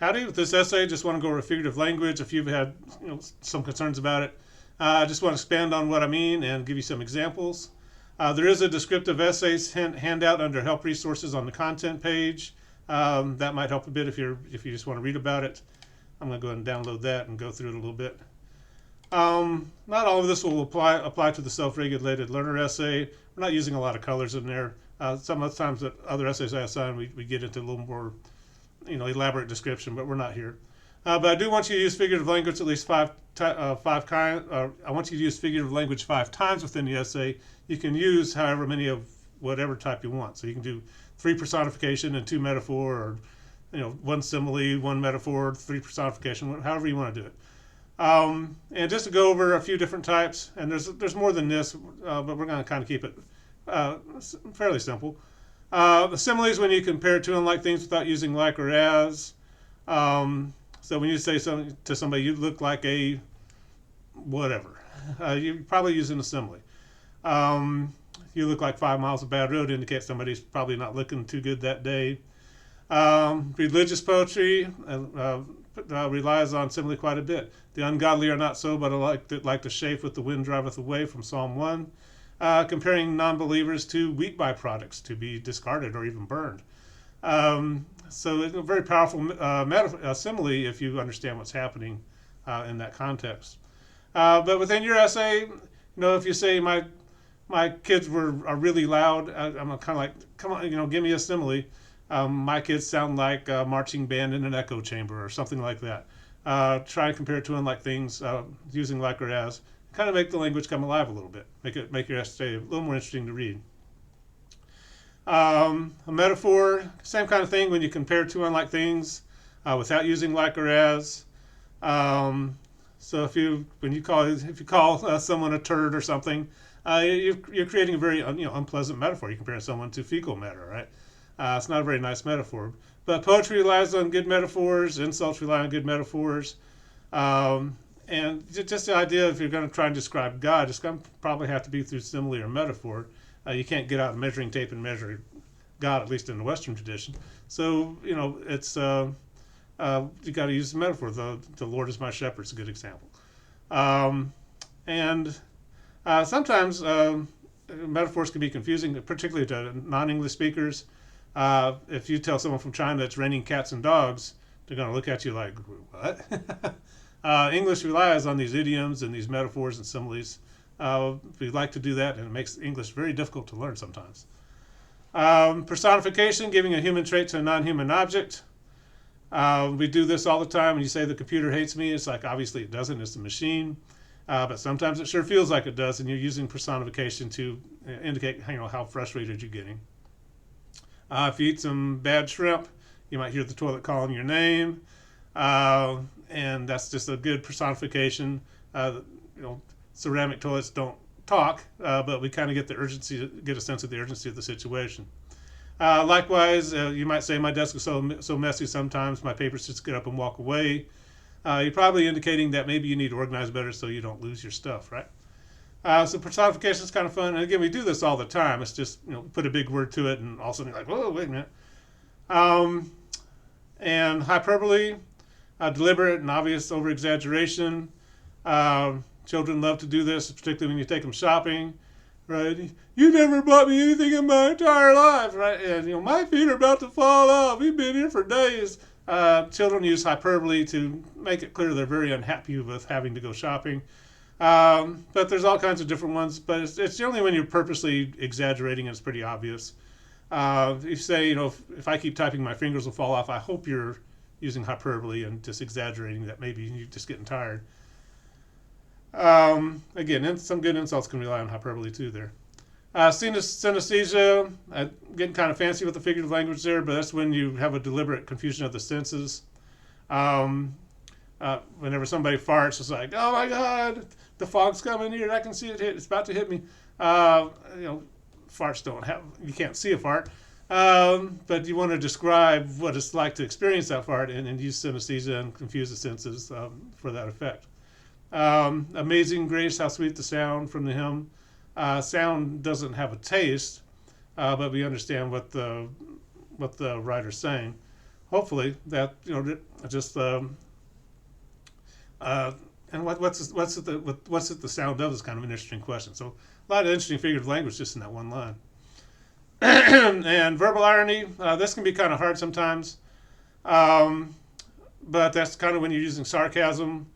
Howdy. With this essay, just want to go over figurative language. If you've had some concerns about it, I just want to expand on what I mean and give you some examples. There is a descriptive essays handout under help resources on the content page. That might help a bit if you just want to read about it. I'm going to go ahead and download that and go through it a little bit. Not all of this will apply to the self-regulated learner essay. We're not using a lot of colors in there. Some of the times that other essays I assign, we get into a little more elaborate description, but we're not here. But I do want you to use figurative language at least five times. I want you to use figurative language 5 times within the essay. You can use however many of whatever type you want. So you can do 3 personification and 2 metaphor, or 1 simile, 1 metaphor, 3 personification, however you want to do it. And just to go over a few different types, and there's more than this, but we're going to kind of keep it fairly simple. The similes, when you compare two unlike things without using like or as. So when you say something to somebody, you look like a whatever. You're probably using a simile. You look like 5 miles of bad road indicates somebody's probably not looking too good that day. Religious poetry relies on simile quite a bit. The ungodly are not so, but are like the shape with the wind driveth away from Psalm 1. Comparing non-believers to wheat byproducts to be discarded or even burned. So it's a very powerful simile if you understand what's happening in that context. But within your essay, if you say my kids are really loud, I'm kind of like, come on, give me a simile. My kids sound like a marching band in an echo chamber or something like that. Try and compare two unlike things using like or as. Kind of make the language come alive a little bit. Make your essay a little more interesting to read. A metaphor, same kind of thing when you compare two unlike things without using like or as. So if you call someone a turd or something, you're creating a very unpleasant metaphor. You're comparing someone to fecal matter, right? It's not a very nice metaphor. But poetry relies on good metaphors. Insults rely on good metaphors. And just the idea, if you're going to try and describe God, it's going to probably have to be through simile or metaphor. You can't get out a measuring tape and measure God, at least in the Western tradition. So, it's you got to use the metaphor. The Lord is my shepherd is a good example. And sometimes metaphors can be confusing, particularly to non-English speakers. If you tell someone from China it's raining cats and dogs, they're going to look at you like, what? English relies on these idioms and these metaphors and similes. We like to do that, and it makes English very difficult to learn sometimes. Personification, giving a human trait to a non-human object. We do this all the time. When you say the computer hates me, it's like obviously it doesn't. It's a machine. But sometimes it sure feels like it does, and you're using personification to indicate how frustrated you're getting. If you eat some bad shrimp, you might hear the toilet calling your name. And that's just a good personification. Ceramic toilets don't talk, but we kind of get the urgency, get a sense of the urgency of the situation. Likewise, you might say my desk is so messy sometimes my papers just get up and walk away. You're probably indicating that maybe you need to organize better so you don't lose your stuff, right? So personification is kind of fun, and again, we do this all the time. It's just put a big word to it, and all of a sudden you're like, whoa, wait a minute. And hyperbole. Deliberate and obvious over-exaggeration. Children love to do this, particularly when you take them shopping, right? You never bought me anything in my entire life, right? And my feet are about to fall off. We've been here for days. Children use hyperbole to make it clear they're very unhappy with having to go shopping. But there's all kinds of different ones. But it's generally when you're purposely exaggerating, and it's pretty obvious. You say, if I keep typing, my fingers will fall off. I hope you're using hyperbole and just exaggerating that maybe you're just getting tired. Again, some good insults can rely on hyperbole too there. Synesthesia, getting kind of fancy with the figurative language there, but that's when you have a deliberate confusion of the senses. Whenever somebody farts, it's like, oh my God, the fog's coming here. I can see it hit. It's about to hit me. Farts you can't see a fart. But you want to describe what it's like to experience that fart and use synesthesia and confuse the senses for that effect. Amazing Grace, how sweet the sound from the hymn. Sound doesn't have a taste, but we understand what the writer's saying. hopefully that just and what's it the sound of is kind of an interesting question. So a lot of interesting figurative language just in that one line. And verbal irony, this can be kind of hard sometimes, but that's kind of when you're using sarcasm,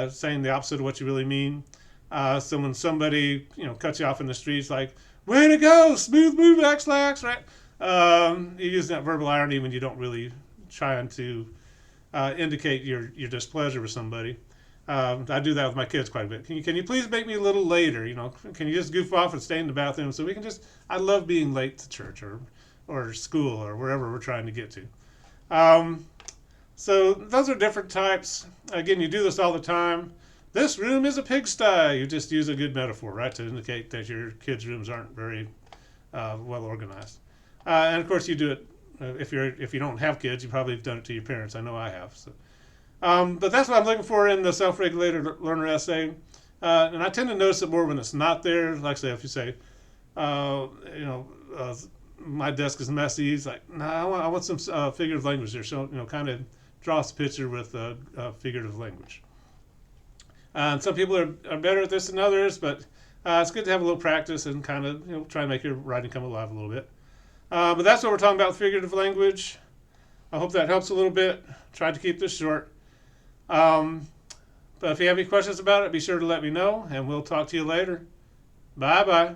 saying the opposite of what you really mean. So when somebody cuts you off in the streets, like "way to go, smooth move, X-lax," right? You're using that verbal irony when you don't really trying to indicate your displeasure with somebody. I do that with my kids quite a bit. Can you please make me a little later? Can you just goof off and stay in the bathroom so we can just? I love being late to church or school or wherever we're trying to get to. So those are different types. Again, you do this all the time. This room is a pigsty. You just use a good metaphor, right, to indicate that your kids' rooms aren't very well organized. And of course, you do it if you don't have kids. You probably have done it to your parents. I know I have. So. But that's what I'm looking for in the self-regulated learner essay. And I tend to notice it more when it's not there. Like I say, if you say, my desk is messy, it's like, no, I want some figurative language there. So, kind of draws the picture with figurative language. And some people are better at this than others, but it's good to have a little practice and kind of, try and make your writing come alive a little bit. But that's what we're talking about with figurative language. I hope that helps a little bit. Tried to keep this short. But if you have any questions about it, be sure to let me know, and we'll talk to you later. Bye-bye.